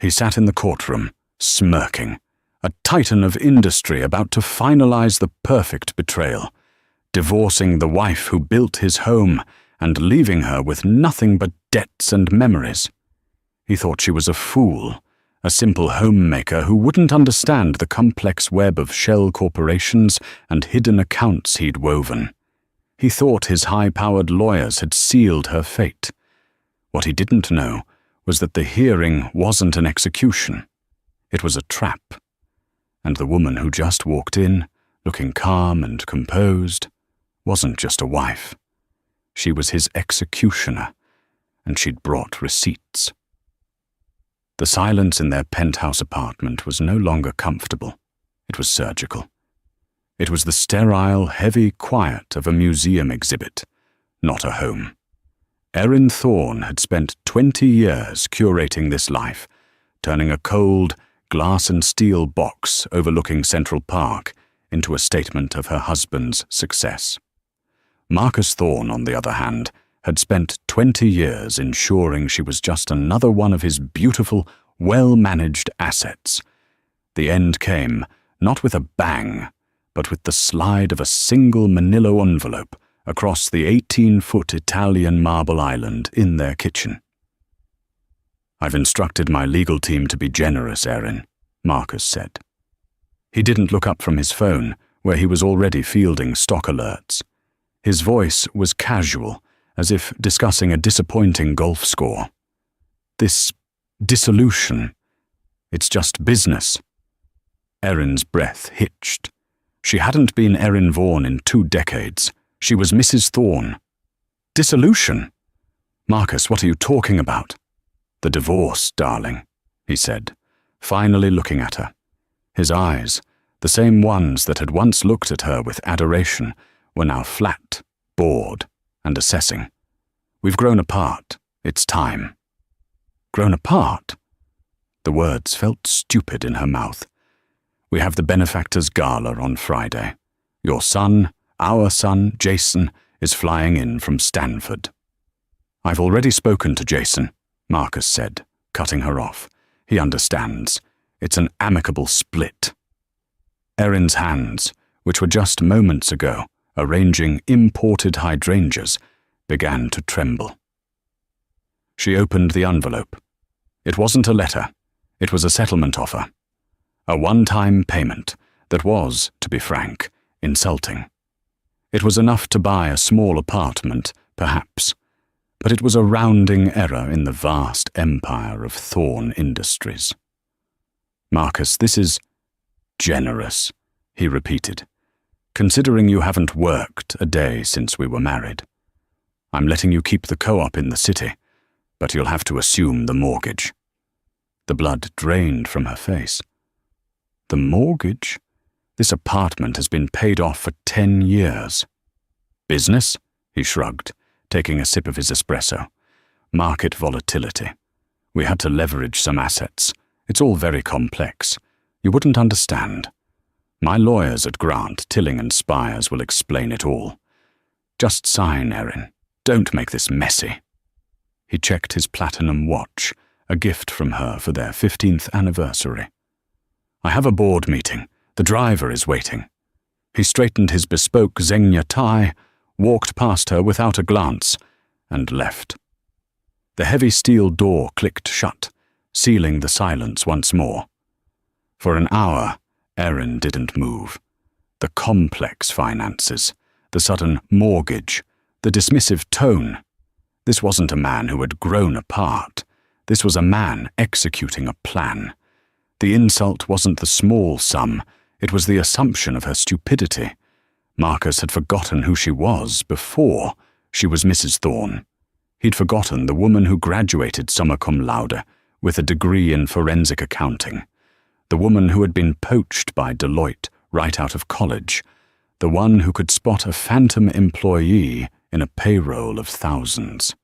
He sat in the courtroom, smirking, a titan of industry about to finalize the perfect betrayal, divorcing the wife who built his home and leaving her with nothing but debts and memories. He thought she was a fool, a simple homemaker who wouldn't understand the complex web of shell corporations and hidden accounts he'd woven. He thought his high-powered lawyers had sealed her fate. What he didn't know was that the hearing wasn't an execution. It was a trap. And the woman who just walked in, looking calm and composed, wasn't just a wife. She was his executioner, and she'd brought receipts. The silence in their penthouse apartment was no longer comfortable. It was surgical. It was the sterile, heavy quiet of a museum exhibit, not a home. Erin Thorne had spent 20 years curating this life, turning a cold, glass and steel box overlooking Central Park into a statement of her husband's success. Marcus Thorne, on the other hand, had spent 20 years ensuring she was just another one of his beautiful, well-managed assets. The end came, not with a bang, but with the slide of a single manila envelope across the 18-foot Italian marble island in their kitchen. "I've instructed my legal team to be generous, Erin," Marcus said. He didn't look up from his phone, where he was already fielding stock alerts. His voice was casual, as if discussing a disappointing golf score. "This dissolution, it's just business." Erin's breath hitched. She hadn't been Erin Vaughan in 2 decades. She was Mrs. Thorne. "Dissolution? Marcus, what are you talking about?" "The divorce, darling," he said, finally looking at her. His eyes, the same ones that had once looked at her with adoration, were now flat, bored, and assessing. "We've grown apart. It's time." "Grown apart?" The words felt stupid in her mouth. "We have the benefactors' gala on Friday. Your son, our son, Jason, is flying in from Stanford." "I've already spoken to Jason," Marcus said, cutting her off. "He understands. It's an amicable split." Erin's hands, which were just moments ago arranging imported hydrangeas, began to tremble. She opened the envelope. It wasn't a letter. It was a settlement offer. A one-time payment that was, to be frank, insulting. It was enough to buy a small apartment, perhaps, but it was a rounding error in the vast empire of Thorne Industries. "Marcus, this is generous," he repeated, "considering you haven't worked a day since we were married. I'm letting you keep the co-op in the city, but you'll have to assume the mortgage." The blood drained from her face. "The mortgage? This apartment has been paid off for 10 years. "Business?" he shrugged, taking a sip of his espresso. "Market volatility. We had to leverage some assets. It's all very complex. You wouldn't understand. My lawyers at Grant, Tilling and Spires will explain it all. Just sign, Erin. Don't make this messy." He checked his platinum watch, a gift from her for their 15th anniversary. "I have a board meeting. The driver is waiting." He straightened his bespoke Zegna tie, walked past her without a glance, and left. The heavy steel door clicked shut, sealing the silence once more. For an hour, Erin didn't move. The complex finances, the sudden mortgage, the dismissive tone. This wasn't a man who had grown apart. This was a man executing a plan. The insult wasn't the small sum, it was the assumption of her stupidity. Marcus had forgotten who she was before she was Mrs. Thorne. He'd forgotten the woman who graduated summa cum laude with a degree in forensic accounting, the woman who had been poached by Deloitte right out of college, the one who could spot a phantom employee in a payroll of thousands.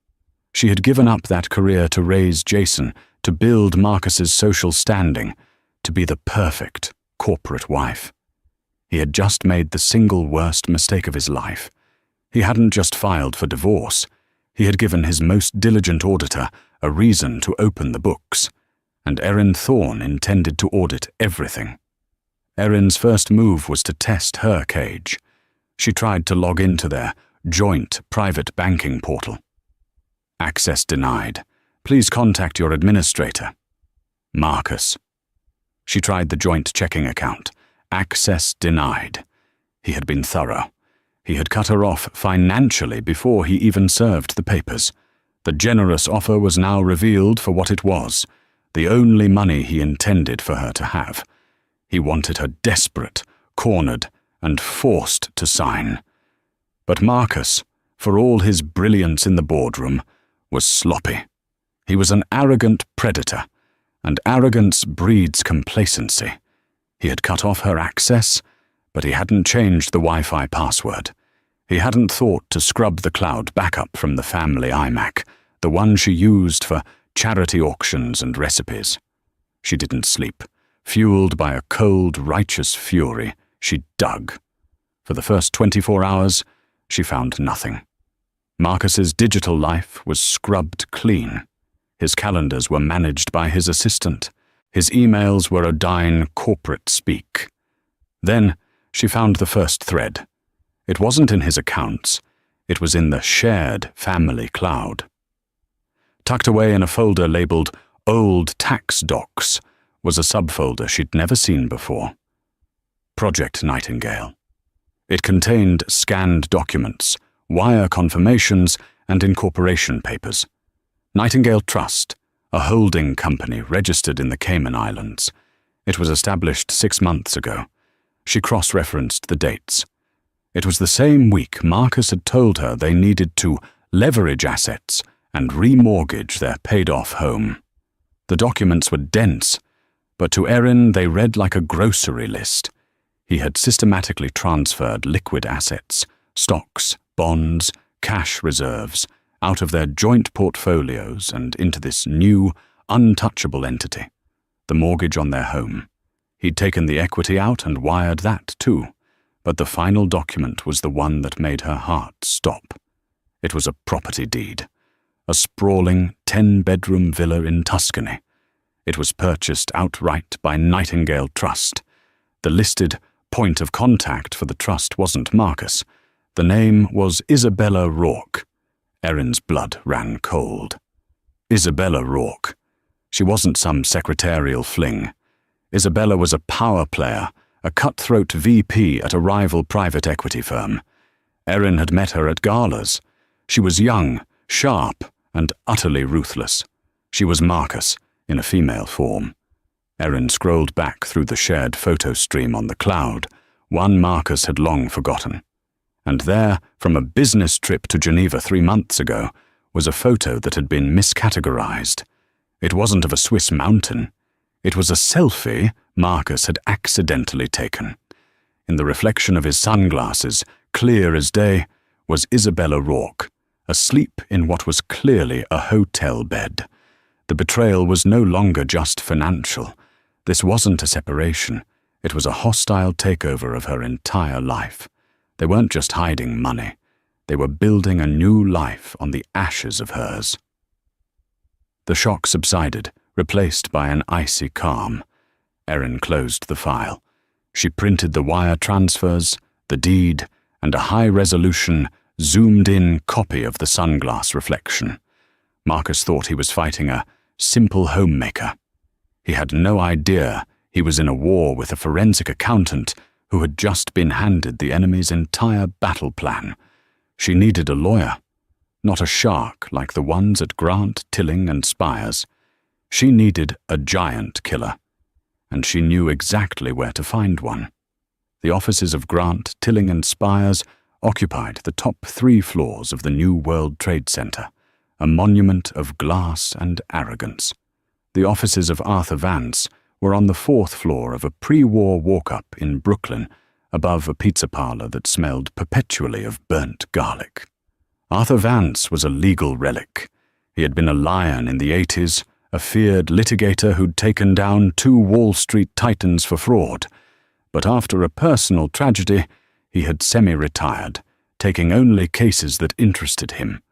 She had given up that career to raise Jason, to build Marcus's social standing, to be the perfect corporate wife. He had just made the single worst mistake of his life. He hadn't just filed for divorce. He had given his most diligent auditor a reason to open the books. and Erin Thorne intended to audit everything. Erin's first move was to test her cage. She tried to log into their joint private banking portal. Access denied. Please contact your administrator. Marcus. She tried the joint checking account. Access denied. He had been thorough. He had cut her off financially before he even served the papers. The generous offer was now revealed for what it was, the only money he intended for her to have. He wanted her desperate, cornered, and forced to sign. But Marcus, for all his brilliance in the boardroom, was sloppy. He was an arrogant predator, and arrogance breeds complacency. He had cut off her access, but he hadn't changed the Wi-Fi password. He hadn't thought to scrub the cloud backup from the family iMac, the one she used for charity auctions and recipes. She didn't sleep. Fueled by a cold, righteous fury, she dug. For the first 24 hours, she found nothing. Marcus's digital life was scrubbed clean. His calendars were managed by his assistant. His emails were Odyne corporate speak. Then she found the first thread. It wasn't in his accounts. It was in the shared family cloud. Tucked away in a folder labeled Old Tax Docs was a subfolder she'd never seen before. Project Nightingale. It contained scanned documents, wire confirmations, and incorporation papers. Nightingale Trust, a holding company registered in the Cayman Islands. It was established 6 months ago. She cross-referenced the dates. It was the same week Marcus had told her they needed to leverage assets and remortgage their paid-off home. The documents were dense, but to Erin they read like a grocery list. He had systematically transferred liquid assets, stocks, bonds, cash reserves, out of their joint portfolios and into this new, untouchable entity, the mortgage on their home. He'd taken the equity out and wired that too, but the final document was the one that made her heart stop. It was a property deed, a sprawling 10-bedroom villa in Tuscany. It was purchased outright by Nightingale Trust. The listed point of contact for the trust wasn't Marcus. The name was Isabella Rourke. Erin's blood ran cold. Isabella Rourke. She wasn't some secretarial fling. Isabella was a power player, a cutthroat VP at a rival private equity firm. Erin had met her at galas. She was young, sharp, and utterly ruthless. She was Marcus, in a female form. Erin scrolled back through the shared photo stream on the cloud, one Marcus had long forgotten. And there, from a business trip to Geneva 3 months ago, was a photo that had been miscategorized. It wasn't of a Swiss mountain. It was a selfie Marcus had accidentally taken. In the reflection of his sunglasses, clear as day, was Isabella Rourke, asleep in what was clearly a hotel bed. The betrayal was no longer just financial. This wasn't a separation. It was a hostile takeover of her entire life. They weren't just hiding money. They were building a new life on the ashes of hers. The shock subsided, replaced by an icy calm. Erin closed the file. She printed the wire transfers, the deed, and a high-resolution, zoomed-in copy of the sunglass reflection. Marcus thought he was fighting a simple homemaker. He had no idea he was in a war with a forensic accountant who had just been handed the enemy's entire battle plan. She needed a lawyer, not a shark like the ones at Grant, Tilling, and Spires. She needed a giant killer, and she knew exactly where to find one. The offices of Grant, Tilling, and Spires occupied the top 3 floors of the New World Trade Center, a monument of glass and arrogance. The offices of Arthur Vance were on the 4th floor of a pre-war walk-up in Brooklyn, above a pizza parlor that smelled perpetually of burnt garlic. Arthur Vance was a legal relic. He had been a lion in the 80s, a feared litigator who'd taken down 2 Wall Street titans for fraud. But after a personal tragedy, he had semi-retired, taking only cases that interested him.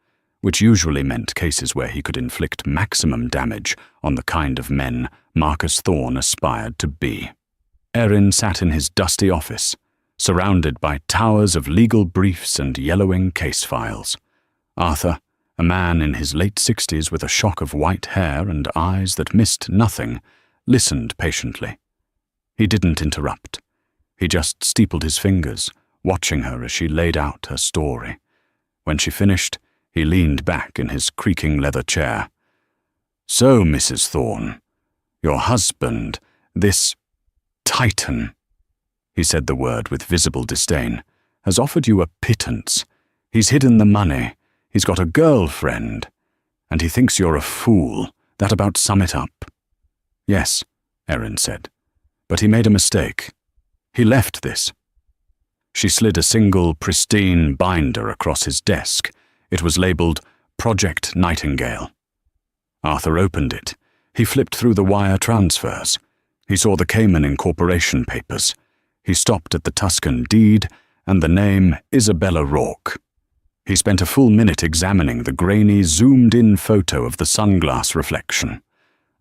which usually meant cases where he could inflict maximum damage on the kind of men Marcus Thorne aspired to be. Erin sat in his dusty office, surrounded by towers of legal briefs and yellowing case files. Arthur, a man in his late 60s with a shock of white hair and eyes that missed nothing, listened patiently. He didn't interrupt. He just steepled his fingers, watching her as she laid out her story. When she finished, he leaned back in his creaking leather chair. "So, Mrs. Thorne, your husband, this Titan," he said the word with visible disdain, "has offered you a pittance. He's hidden the money. He's got a girlfriend. And he thinks you're a fool. That about sum it up." "Yes," Erin said. "But he made a mistake. He left this." She slid a single, pristine binder across his desk. It was labeled Project Nightingale. Arthur opened it. He flipped through the wire transfers. He saw the Cayman Incorporation papers. He stopped at the Tuscan deed and the name Isabella Rourke. He spent a full minute examining the grainy, zoomed-in photo of the sunglass reflection.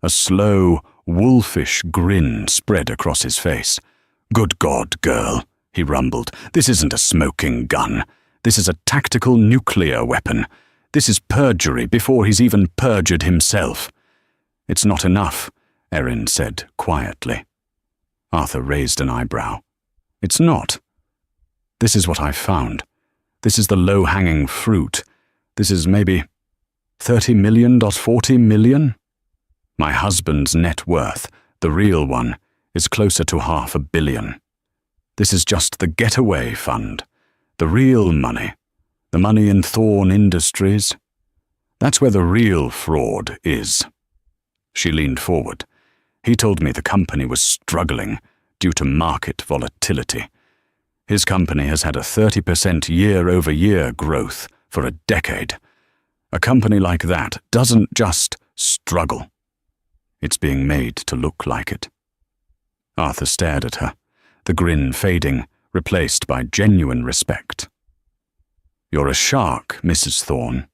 A slow, wolfish grin spread across his face. "Good God, girl," he rumbled. "This isn't a smoking gun. This is a tactical nuclear weapon. This is perjury before he's even perjured himself." "It's not enough," Erin said quietly. Arthur raised an eyebrow. "It's not. This is what I've found. This is the low-hanging fruit. This is maybe 30 million, 40 million? My husband's net worth, the real one, is closer to $500 million. This is just the getaway fund. The real money. The money in Thorne Industries. That's where the real fraud is." She leaned forward. "He told me the company was struggling due to market volatility. His company has had a 30% year-over-year growth for a decade. A company like that doesn't just struggle. It's being made to look like it." Arthur stared at her, the grin fading, replaced by genuine respect. "You're a shark, Mrs. Thorne.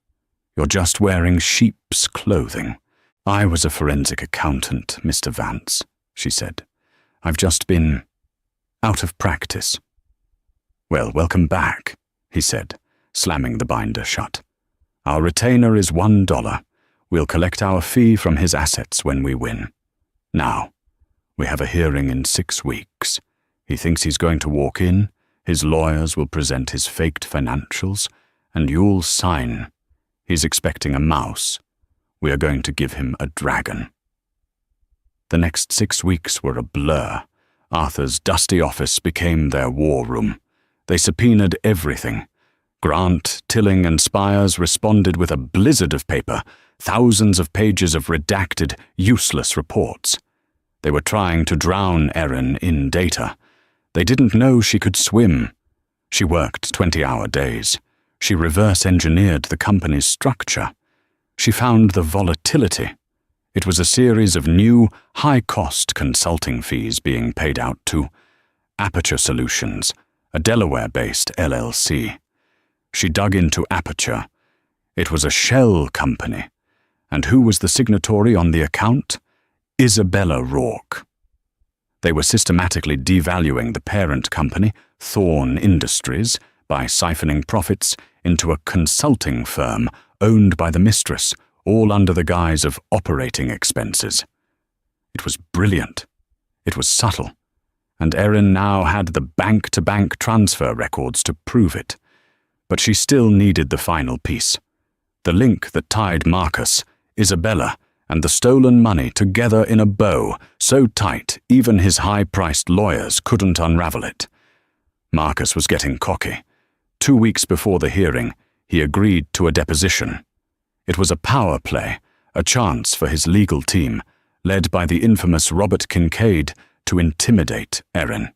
You're just wearing sheep's clothing. I was a forensic accountant, Mr. Vance," she said. "I've just been out of practice." "Well, welcome back," he said, slamming the binder shut. "Our retainer is $1. We'll collect our fee from his assets when we win. Now, we have a hearing in 6 weeks. He thinks he's going to walk in, his lawyers will present his faked financials, and you'll sign. He's expecting a mouse. We are going to give him a dragon." The next 6 weeks were a blur. Arthur's dusty office became their war room. They subpoenaed everything. Grant, Tilling, and Spires responded with a blizzard of paper, thousands of pages of redacted, useless reports. They were trying to drown Erin in data. They didn't know she could swim. She worked 20-hour days. She reverse-engineered the company's structure. She found the volatility. It was a series of new, high-cost consulting fees being paid out to Aperture Solutions, a Delaware-based LLC. She dug into Aperture. It was a shell company. And who was the signatory on the account? Isabella Rourke. They were systematically devaluing the parent company, Thorne Industries, by siphoning profits into a consulting firm owned by the mistress, all under the guise of operating expenses. It was brilliant. It was subtle. And Erin now had the bank-to-bank transfer records to prove it. But she still needed the final piece. The link that tied Marcus, Isabella, and the stolen money together in a bow, so tight even his high-priced lawyers couldn't unravel it. Marcus was getting cocky. 2 weeks before the hearing, he agreed to a deposition. It was a power play, a chance for his legal team, led by the infamous Robert Kincaid, to intimidate Erin.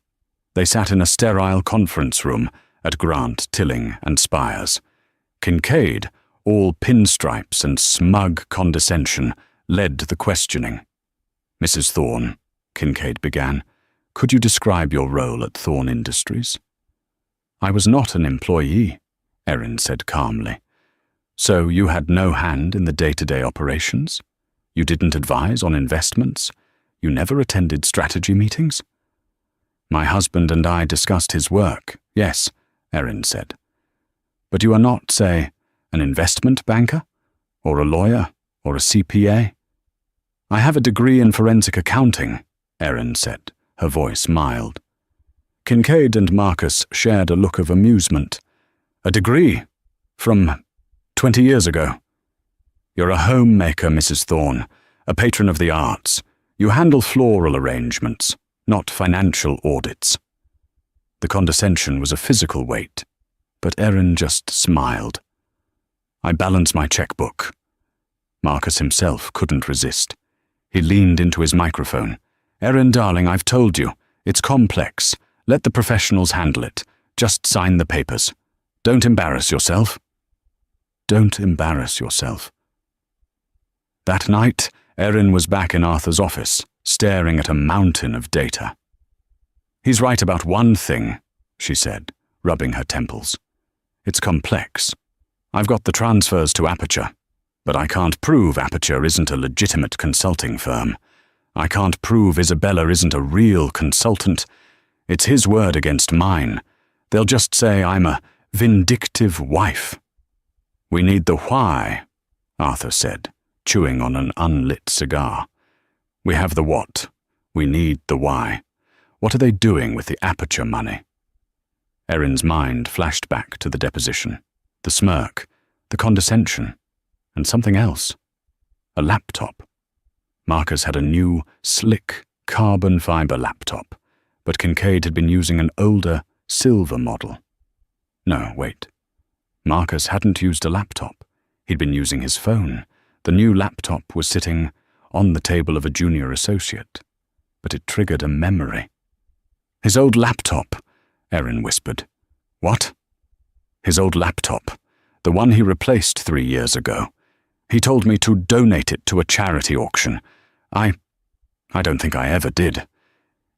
They sat in a sterile conference room at Grant, Tilling, and Spires. Kincaid, all pinstripes and smug condescension, led the questioning. "Mrs. Thorne," Kincaid began, "could you describe your role at Thorne Industries?" "I was not an employee," Erin said calmly. So you had no hand in the day-to-day operations? You didn't advise on investments? You never attended strategy meetings? My husband and I discussed his work, yes, Erin said. But you are not, say, an investment banker? Or a lawyer? Or a CPA? I have a degree in forensic accounting, Erin said, her voice mild. Kincaid and Marcus shared a look of amusement. A degree? From 20 years ago. You're a homemaker, Mrs. Thorne, a patron of the arts. You handle floral arrangements, not financial audits. The condescension was a physical weight, but Erin just smiled. I balance my checkbook. Marcus himself couldn't resist. He leaned into his microphone. Erin, darling, I've told you. It's complex. Let the professionals handle it. Just sign the papers. Don't embarrass yourself. Don't embarrass yourself. That night, Erin was back in Arthur's office, staring at a mountain of data. He's right about one thing, she said, rubbing her temples. It's complex. I've got the transfers to Aperture, but I can't prove Aperture isn't a legitimate consulting firm. I can't prove Isabella isn't a real consultant. It's his word against mine. They'll just say I'm a vindictive wife. We need the why, Arthur said, chewing on an unlit cigar. We have the what. We need the why. What are they doing with the Aperture money? Erin's mind flashed back to the deposition, the smirk, the condescension, and something else. A laptop. Marcus had a new, slick, carbon fiber laptop, but Kincaid had been using an older, silver model. No, wait. Marcus hadn't used a laptop. He'd been using his phone. The new laptop was sitting on the table of a junior associate, but it triggered a memory. His old laptop, Erin whispered. What? His old laptop, the one he replaced 3 years ago. He told me to donate it to a charity auction. I don't think I ever did.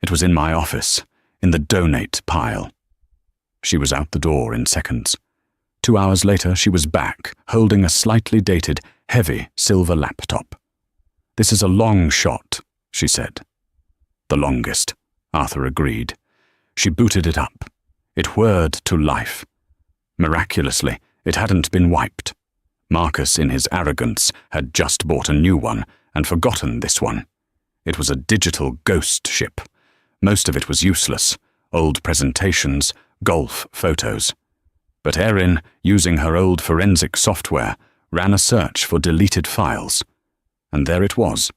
It was in my office, in the donate pile. She was out the door in seconds. 2 hours later, she was back, holding a slightly dated, heavy silver laptop. This is a long shot, she said. The longest, Arthur agreed. She booted it up. It whirred to life. Miraculously, it hadn't been wiped. Marcus, in his arrogance, had just bought a new one and forgotten this one. It was a digital ghost ship. Most of it was useless, old presentations, golf photos. But Erin, using her old forensic software, ran a search for deleted files. And there it was,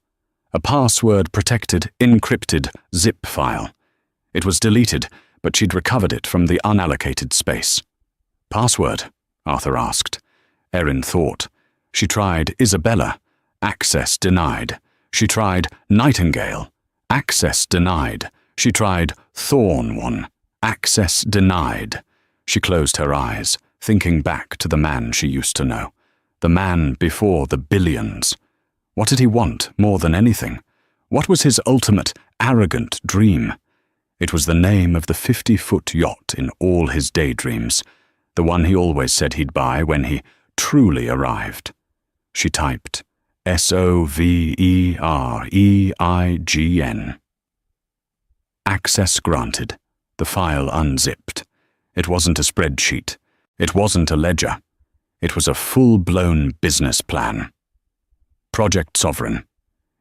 a password-protected, encrypted zip file. It was deleted, but she'd recovered it from the unallocated space. Password? Arthur asked. Erin thought. She tried Isabella. Access denied. She tried Nightingale. Access denied. She tried Thorne. Access denied. She closed her eyes, thinking back to the man she used to know. The man before the billions. What did he want more than anything? What was his ultimate, arrogant dream? It was the name of the 50-foot yacht in all his daydreams, the one he always said he'd buy when he truly arrived. She typed, SOVEREIGN. Access granted. The file unzipped. It wasn't a spreadsheet. It wasn't a ledger. It was a full-blown business plan. Project Sovereign.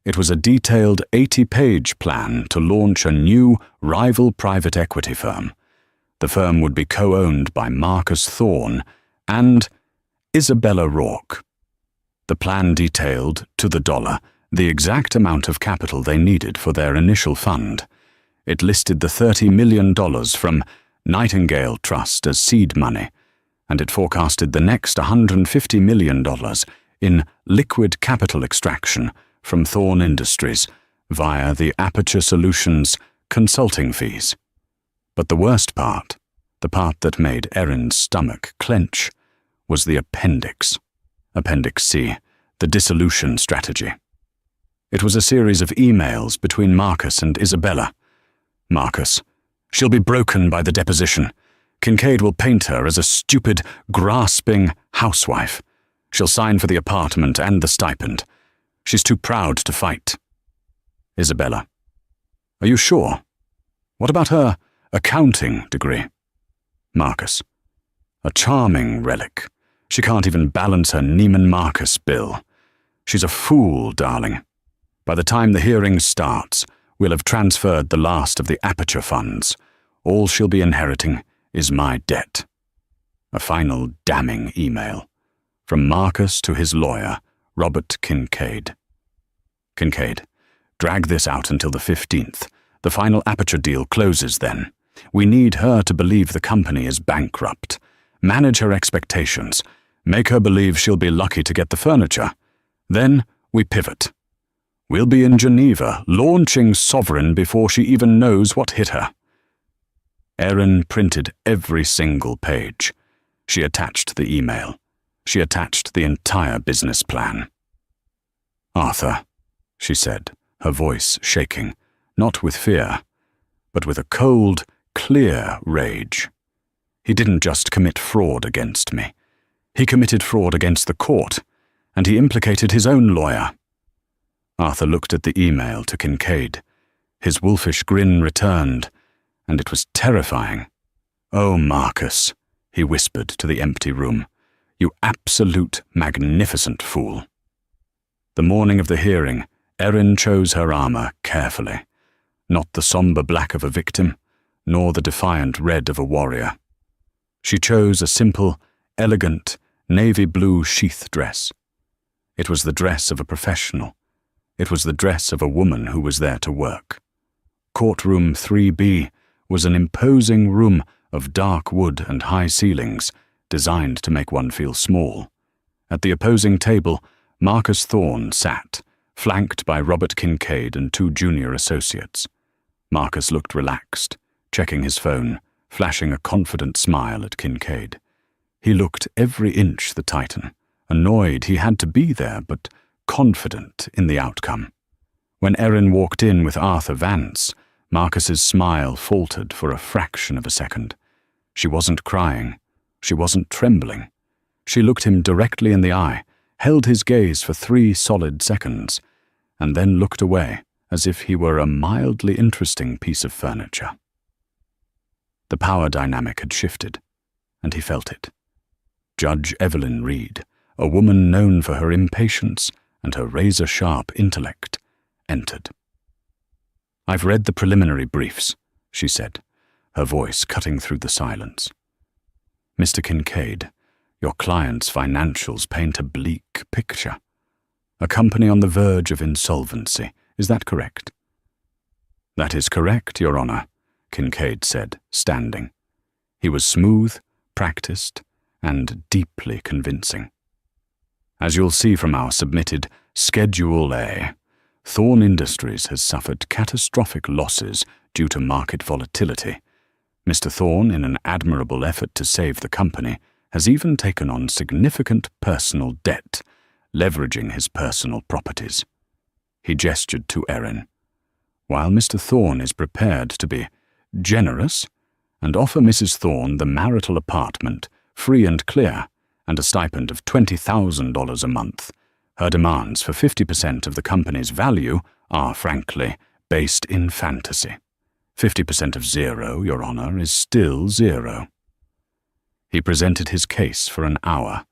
It was a detailed 80-page plan to launch a new rival private equity firm. The firm would be co-owned by Marcus Thorne and Isabella Rourke. The plan detailed, to the dollar, the exact amount of capital they needed for their initial fund. It listed the $30 million from Nightingale Trust as seed money, and it forecasted the next $150 million in liquid capital extraction from Thorne Industries via the Aperture Solutions consulting fees. But the worst part, the part that made Erin's stomach clench, was the appendix. Appendix C, the dissolution strategy. It was a series of emails between Marcus and Isabella. Marcus, she'll be broken by the deposition. Kincaid will paint her as a stupid, grasping housewife. She'll sign for the apartment and the stipend. She's too proud to fight. Isabella. Are you sure? What about her accounting degree? Marcus. A charming relic. She can't even balance her Neiman Marcus bill. She's a fool, darling. By the time the hearing starts, we'll have transferred the last of the Aperture funds. All she'll be inheriting is my debt. A final damning email. From Marcus to his lawyer, Robert Kincaid. Kincaid, drag this out until the 15th. The final Aperture deal closes then. We need her to believe the company is bankrupt. Manage her expectations. Make her believe she'll be lucky to get the furniture. Then we pivot. We'll be in Geneva, launching Sovereign before she even knows what hit her. Erin printed every single page. She attached the email. She attached the entire business plan. Arthur, she said, her voice shaking, not with fear, but with a cold, clear rage. He didn't just commit fraud against me. He committed fraud against the court, and he implicated his own lawyer. Arthur looked at the email to Kincaid. His wolfish grin returned, and it was terrifying. "Oh, Marcus," he whispered to the empty room, "you absolute magnificent fool." The morning of the hearing, Erin chose her armor carefully. Not the somber black of a victim, nor the defiant red of a warrior. She chose a simple, elegant, navy blue sheath dress. It was the dress of a professional. It was the dress of a woman who was there to work. Courtroom 3B was an imposing room of dark wood and high ceilings, designed to make one feel small. At the opposing table, Marcus Thorne sat, flanked by Robert Kincaid and 2 junior associates. Marcus looked relaxed, checking his phone, flashing a confident smile at Kincaid. He looked every inch the Titan, annoyed he had to be there, but confident in the outcome. When Erin walked in with Arthur Vance, Marcus's smile faltered for a fraction of a second. She wasn't crying. She wasn't trembling. She looked him directly in the eye, held his gaze for 3 solid seconds, and then looked away as if he were a mildly interesting piece of furniture. The power dynamic had shifted, and he felt it. Judge Evelyn Reed, a woman known for her impatience and her razor-sharp intellect, entered. "I've read the preliminary briefs," she said, her voice cutting through the silence. "Mr. Kincaid, your client's financials paint a bleak picture. A company on the verge of insolvency, is that correct?" "That is correct, Your Honor," Kincaid said, standing. He was smooth, practiced, and deeply convincing. "As you'll see from our submitted Schedule A, Thorne Industries has suffered catastrophic losses due to market volatility. Mr. Thorne, in an admirable effort to save the company, has even taken on significant personal debt, leveraging his personal properties." He gestured to Erin. "While Mr. Thorne is prepared to be generous and offer Mrs. Thorne the marital apartment, free and clear, and a stipend of $20,000 a month, her demands for 50% of the company's value are, frankly, based in fantasy. 50% of 0, Your Honor, is still 0. He presented his case for an hour.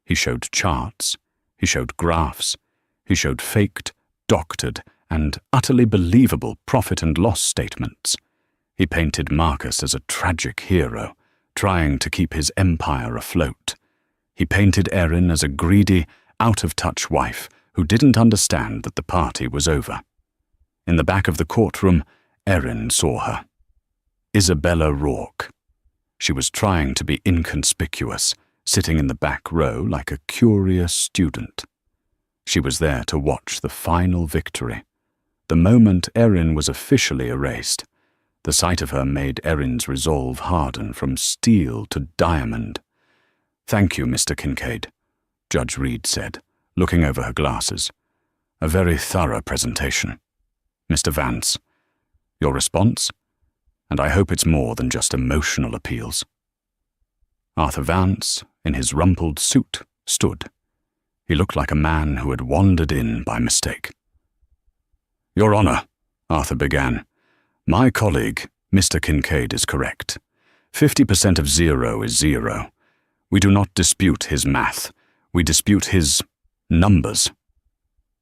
He showed charts. He showed graphs. He showed faked, doctored, and utterly believable profit and loss statements. He painted Marcus as a tragic hero, trying to keep his empire afloat. He painted Erin as a greedy, out-of-touch wife who didn't understand that the party was over. In the back of the courtroom, Erin saw her. Isabella Rourke. She was trying to be inconspicuous, sitting in the back row like a curious student. She was there to watch the final victory. The moment Erin was officially erased, the sight of her made Erin's resolve harden from steel to diamond. "Thank you, Mr. Kincaid," Judge Reed said, looking over her glasses. "A very thorough presentation. Mr. Vance, your response? And I hope it's more than just emotional appeals." Arthur Vance, in his rumpled suit, stood. He looked like a man who had wandered in by mistake. "Your Honor," Arthur began, "my colleague, Mr. Kincaid, is correct. 50% of 0 is 0. We do not dispute his math. We dispute his numbers."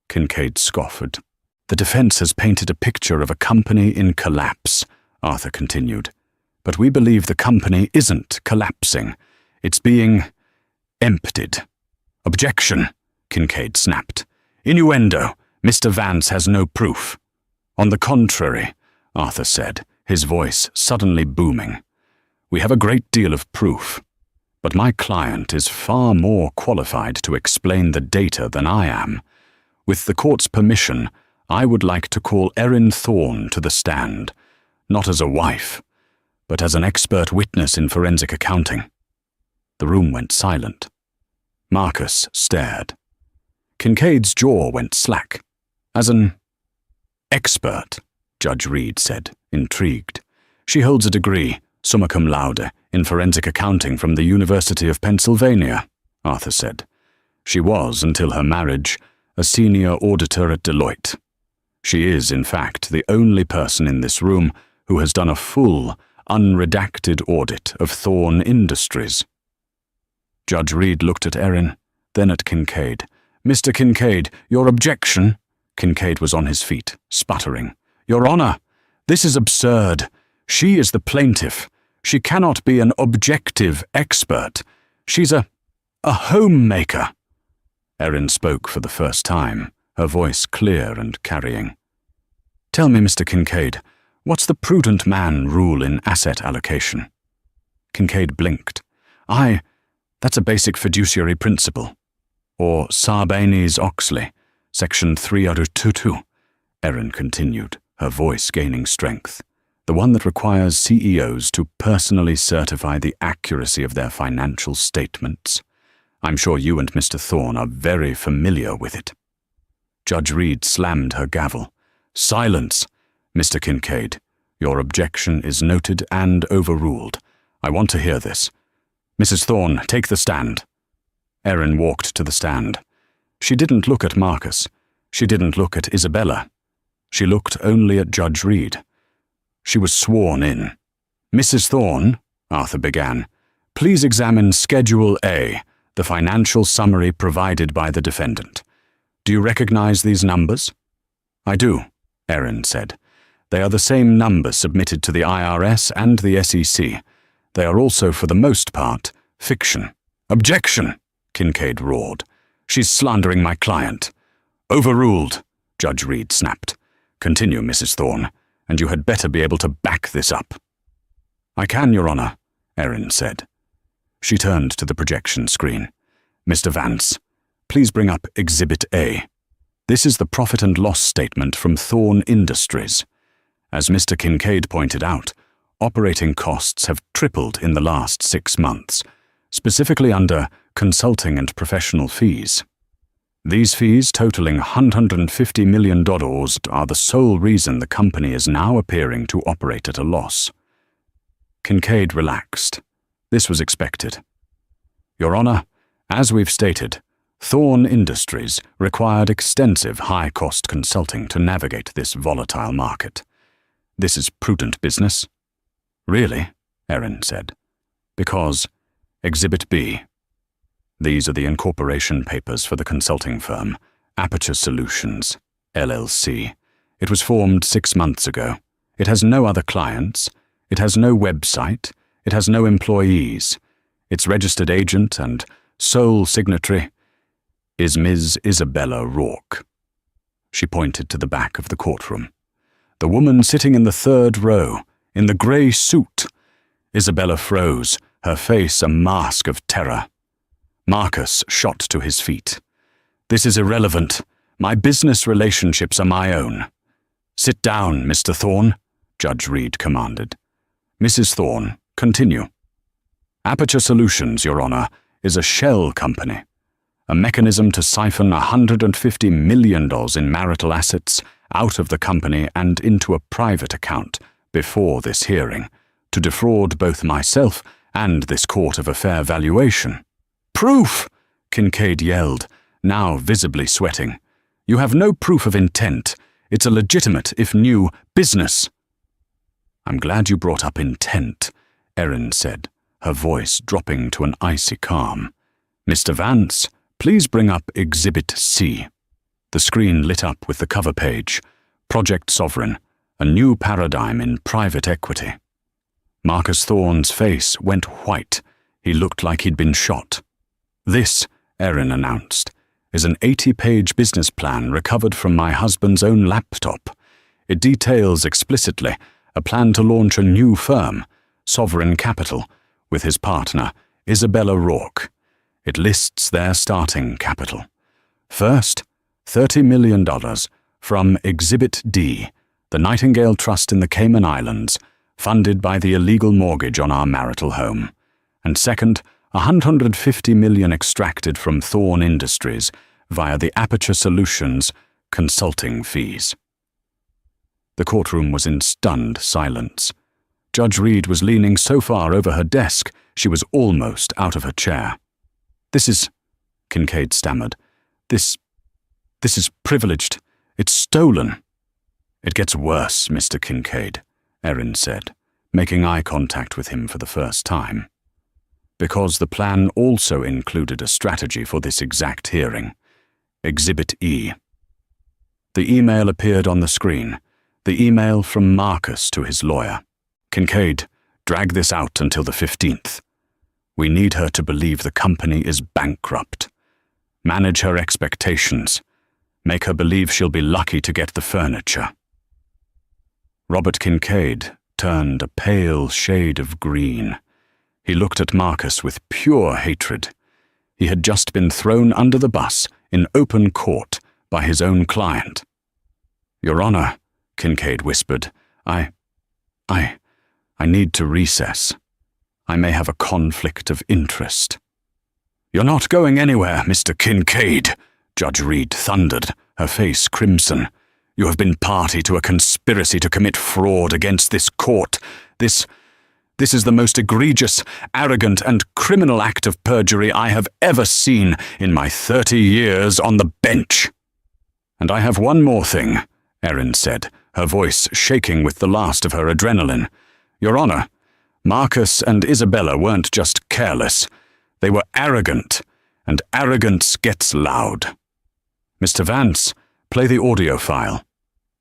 Kincaid scoffed. "The defense has painted a picture of a company in collapse," Arthur continued. "But we believe the company isn't collapsing. It's being emptied." "Objection," Kincaid snapped. "Innuendo. Mr. Vance has no proof." "On the contrary," Arthur said, his voice suddenly booming. "We have a great deal of proof. But my client is far more qualified to explain the data than I am. With the court's permission, I would like to call Erin Thorne to the stand, not as a wife, but as an expert witness in forensic accounting." The room went silent. Marcus stared. Kincaid's jaw went slack. "As an expert," Judge Reed said, intrigued. "She holds a degree, summa cum laude, in forensic accounting from the University of Pennsylvania," Arthur said. "She was, until her marriage, a senior auditor at Deloitte. She is, in fact, the only person in this room who has done a full, unredacted audit of Thorne Industries." Judge Reed looked at Erin, then at Kincaid. "Mr. Kincaid, your objection?" Kincaid was on his feet, sputtering. "Your Honor, this is absurd. She is the plaintiff. She cannot be an objective expert. She's a homemaker." Erin spoke for the first time, her voice clear and carrying. "Tell me, Mr. Kincaid, what's the prudent man rule in asset allocation?" Kincaid blinked. That's a basic fiduciary principle. Or Sarbanes-Oxley, Section 3022, Erin continued, her voice gaining strength. "The one that requires CEOs to personally certify the accuracy of their financial statements. I'm sure you and Mr. Thorne are very familiar with it." Judge Reed slammed her gavel. "Silence, Mr. Kincaid. Your objection is noted and overruled. I want to hear this. Mrs. Thorne, take the stand." Erin walked to the stand. She didn't look at Marcus. She didn't look at Isabella. She looked only at Judge Reed. She was sworn in. "Mrs. Thorne," Arthur began, "please examine Schedule A, the financial summary provided by the defendant. Do you recognize these numbers?" "I do," Erin said. "They are the same numbers submitted to the IRS and the SEC. They are also, for the most part, fiction." "Objection!" Kincaid roared. "She's slandering my client." "Overruled," Judge Reed snapped. "Continue, Mrs. Thorne, and you had better be able to back this up." "I can, Your Honor," Erin said. She turned to the projection screen. "Mr. Vance, please bring up Exhibit A. This is the profit and loss statement from Thorne Industries. As Mr. Kincaid pointed out, operating costs have tripled in the last 6 months, specifically under consulting and professional fees. These fees, totaling $150 million, are the sole reason the company is now appearing to operate at a loss." Kincaid relaxed. This was expected. "Your Honor, as we've stated, Thorne Industries required extensive high-cost consulting to navigate this volatile market. This is prudent business." "Really?" Erin said. "Because Exhibit B. These are the incorporation papers for the consulting firm, Aperture Solutions, LLC. It was formed 6 months ago. It has no other clients. It has no website. It has no employees. Its registered agent and sole signatory is Ms. Isabella Rourke." She pointed to the back of the courtroom. "The woman sitting in the 3rd row, in the grey suit." Isabella froze, her face a mask of terror. Marcus shot to his feet. "This is irrelevant. My business relationships are my own." "Sit down, Mr. Thorne," Judge Reed commanded. "Mrs. Thorne, continue." "Aperture Solutions, Your Honor, is a shell company. A mechanism to siphon $150 million in marital assets out of the company and into a private account before this hearing, to defraud both myself and this court of a fair valuation." "Proof!" Kincaid yelled, now visibly sweating. "You have no proof of intent. It's a legitimate, if new, business." "I'm glad you brought up intent," Erin said, her voice dropping to an icy calm. "Mr. Vance, please bring up Exhibit C." The screen lit up with the cover page, Project Sovereign, a new paradigm in private equity. Marcus Thorne's face went white. He looked like he'd been shot. "This," Erin announced, "is an 80-page business plan recovered from my husband's own laptop. It details explicitly a plan to launch a new firm, Sovereign Capital, with his partner, Isabella Rourke. It lists their starting capital. First, $30 million from Exhibit D, the Nightingale Trust in the Cayman Islands, funded by the illegal mortgage on our marital home. And second, $150 million extracted from Thorne Industries via the Aperture Solutions consulting fees." The courtroom was in stunned silence. Judge Reed was leaning so far over her desk she was almost out of her chair. "This is," Kincaid stammered, This is privileged. It's stolen." "It gets worse, Mr. Kincaid," Erin said, making eye contact with him for the first time. "Because the plan also included a strategy for this exact hearing. Exhibit E." The email appeared on the screen, the email from Marcus to his lawyer. "Kincaid, drag this out until the 15th. We need her to believe the company is bankrupt. Manage her expectations. Make her believe she'll be lucky to get the furniture." Robert Kincaid turned a pale shade of green. He looked at Marcus with pure hatred. He had just been thrown under the bus in open court by his own client. "Your Honor," Kincaid whispered, I need to recess. I may have a conflict of interest." "You're not going anywhere, Mr. Kincaid," Judge Reed thundered, her face crimson. "You have been party to a conspiracy to commit fraud against this court. This is the most egregious, arrogant, and criminal act of perjury I have ever seen in my 30 years on the bench." "And I have one more thing," Erin said, her voice shaking with the last of her adrenaline. "Your Honor, Marcus and Isabella weren't just careless. They were arrogant, and arrogance gets loud. Mr. Vance, play the audio file."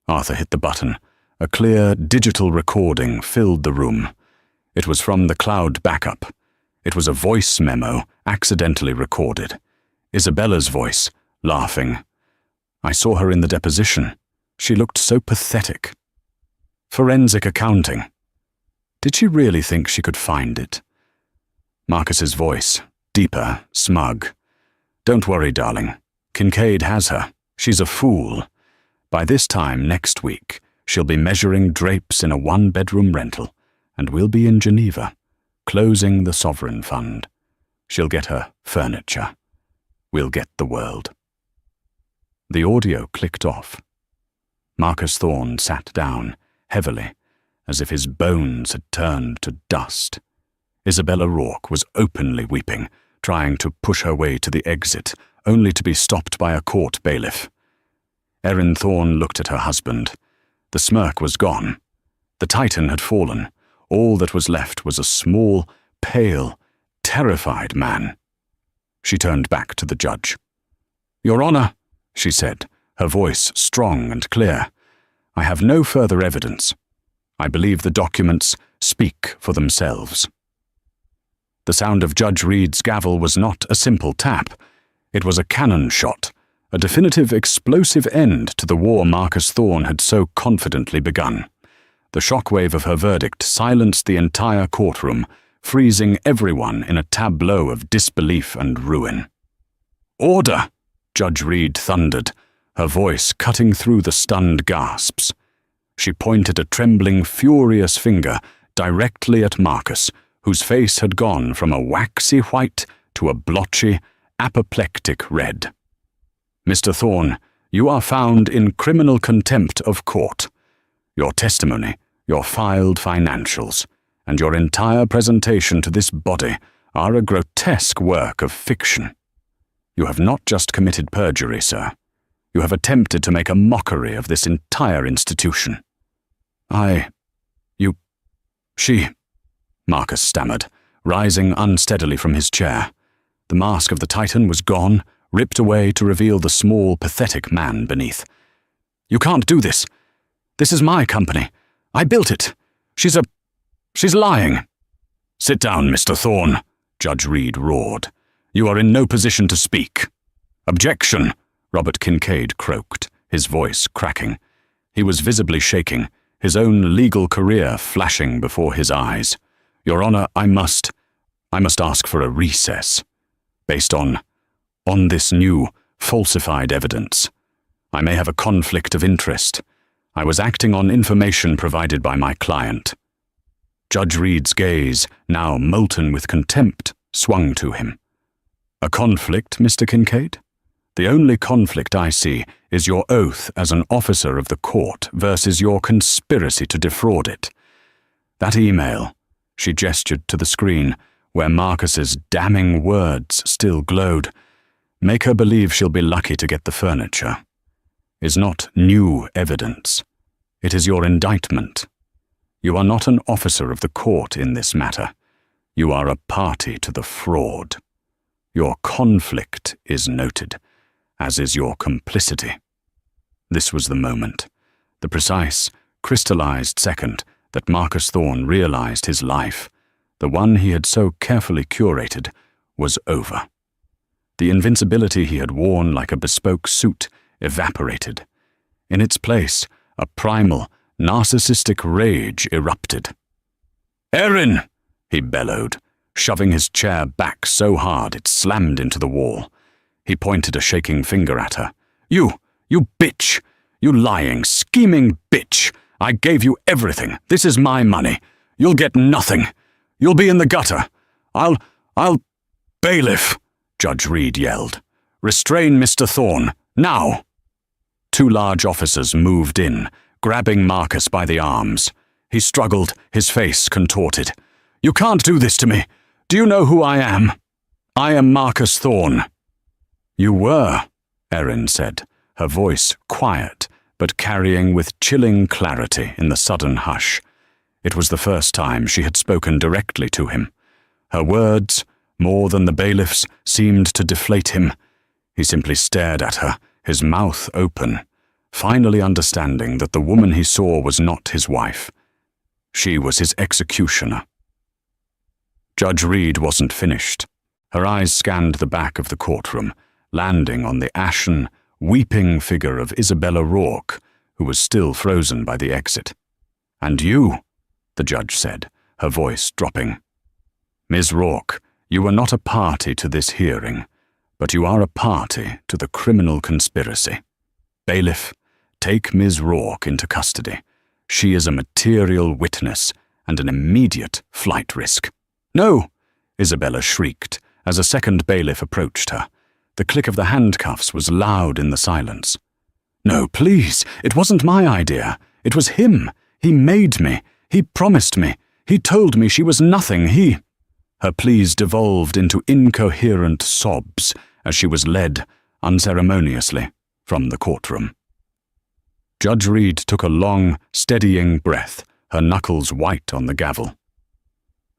Arthur hit the button. A clear digital recording filled the room. It was from the cloud backup. It was a voice memo accidentally recorded. Isabella's voice, laughing. "I saw her in the deposition. She looked so pathetic. Forensic accounting. Did she really think she could find it?" Marcus's voice, deeper, smug. "Don't worry, darling. Kincaid has her. She's a fool. By this time next week, she'll be measuring drapes in a one-bedroom rental, and we'll be in Geneva, closing the Sovereign Fund. She'll get her furniture. We'll get the world." The audio clicked off. Marcus Thorne sat down, heavily, as if his bones had turned to dust. Isabella Rourke was openly weeping, trying to push her way to the exit, only to be stopped by a court bailiff. Erin Thorne looked at her husband. The smirk was gone. The Titan had fallen. All that was left was a small, pale, terrified man. She turned back to the judge. "Your Honor," she said, her voice strong and clear, "I have no further evidence. I believe the documents speak for themselves." The sound of Judge Reed's gavel was not a simple tap. It was a cannon shot, a definitive explosive end to the war Marcus Thorne had so confidently begun. The shockwave of her verdict silenced the entire courtroom, freezing everyone in a tableau of disbelief and ruin. "Order!" Judge Reed thundered, her voice cutting through the stunned gasps. She pointed a trembling, furious finger directly at Marcus, whose face had gone from a waxy white to a blotchy, apoplectic red. "Mr. Thorne, you are found in criminal contempt of court. Your testimony, your filed financials, and your entire presentation to this body are a grotesque work of fiction. You have not just committed perjury, sir. You have attempted to make a mockery of this entire institution. She, Marcus stammered, rising unsteadily from his chair. The mask of the Titan was gone, ripped away to reveal the small, pathetic man beneath. You can't do this. This is my company. I built it. She's lying. Sit down, Mr. Thorne, Judge Reed roared. You are in no position to speak. Objection, Robert Kincaid croaked, his voice cracking. He was visibly shaking, his own legal career flashing before his eyes. Your Honor, I must ask for a recess. Based on this new, falsified evidence. I may have a conflict of interest. I was acting on information provided by my client. Judge Reed's gaze, now molten with contempt, swung to him. A conflict, Mr. Kincaid? The only conflict I see is your oath as an officer of the court versus your conspiracy to defraud it. That email, she gestured to the screen, where Marcus's damning words still glowed, make her believe she'll be lucky to get the furniture, is not new evidence. It is your indictment. You are not an officer of the court in this matter. You are a party to the fraud. Your conflict is noted, as is your complicity. This was the moment, the precise, crystallized second that Marcus Thorne realized his life, the one he had so carefully curated, was over. The invincibility he had worn like a bespoke suit evaporated. In its place, a primal, narcissistic rage erupted. "Erin!" he bellowed, shoving his chair back so hard it slammed into the wall. He pointed a shaking finger at her. You bitch! You lying, scheming bitch! I gave you everything. This is my money. You'll get nothing. You'll be in the gutter. I'll... Bailiff!" Judge Reed yelled. "Restrain Mr. Thorne, now!" Two large officers moved in, grabbing Marcus by the arms. He struggled, his face contorted. "You can't do this to me. Do you know who I am? I am Marcus Thorne." "You were," Erin said, her voice quiet, but carrying with chilling clarity in the sudden hush. It was the first time she had spoken directly to him. Her words, more than the bailiff's, seemed to deflate him. He simply stared at her, his mouth open, finally understanding that the woman he saw was not his wife. She was his executioner. Judge Reed wasn't finished. Her eyes scanned the back of the courtroom, landing on the ashen, weeping figure of Isabella Rourke, who was still frozen by the exit. "And you," the judge said, her voice dropping. "Ms. Rourke, you were not a party to this hearing, but you are a party to the criminal conspiracy. Bailiff, take Ms. Rourke into custody. She is a material witness and an immediate flight risk." "No!" Isabella shrieked as a second bailiff approached her. The click of the handcuffs was loud in the silence. "No, please, it wasn't my idea. It was him. He made me. He promised me. He told me she was nothing. Her pleas devolved into incoherent sobs as she was led, unceremoniously, from the courtroom. Judge Reed took a long, steadying breath, her knuckles white on the gavel.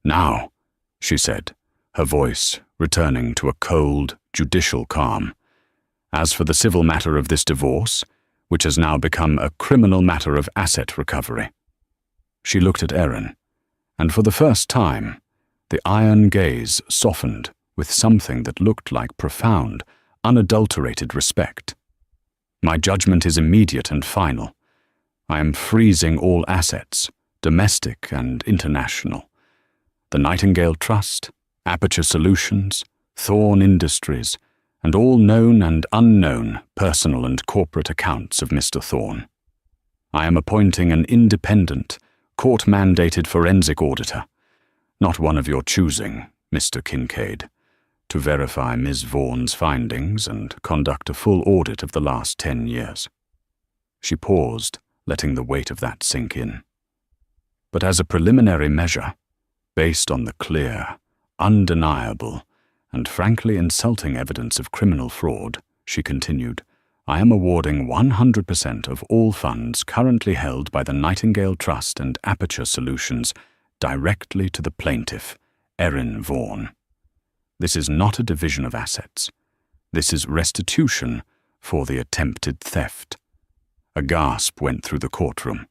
"Now," she said, her voice returning to a cold, judicial calm. "As for the civil matter of this divorce, which has now become a criminal matter of asset recovery." She looked at Erin, and for the first time, the iron gaze softened with something that looked like profound, unadulterated respect. "My judgment is immediate and final. I am freezing all assets, domestic and international. The Nightingale Trust, Aperture Solutions, Thorne Industries, and all known and unknown personal and corporate accounts of Mr. Thorne. I am appointing an independent, court-mandated forensic auditor, not one of your choosing, Mr. Kincaid, to verify Ms. Vaughan's findings and conduct a full audit of the last 10 years. She paused, letting the weight of that sink in. "But as a preliminary measure, based on the clear, undeniable, and frankly insulting evidence of criminal fraud, she continued, I am awarding 100% of all funds currently held by the Nightingale Trust and Aperture Solutions directly to the plaintiff, Erin Vaughan. This is not a division of assets. This is restitution for the attempted theft. A gasp went through the courtroom.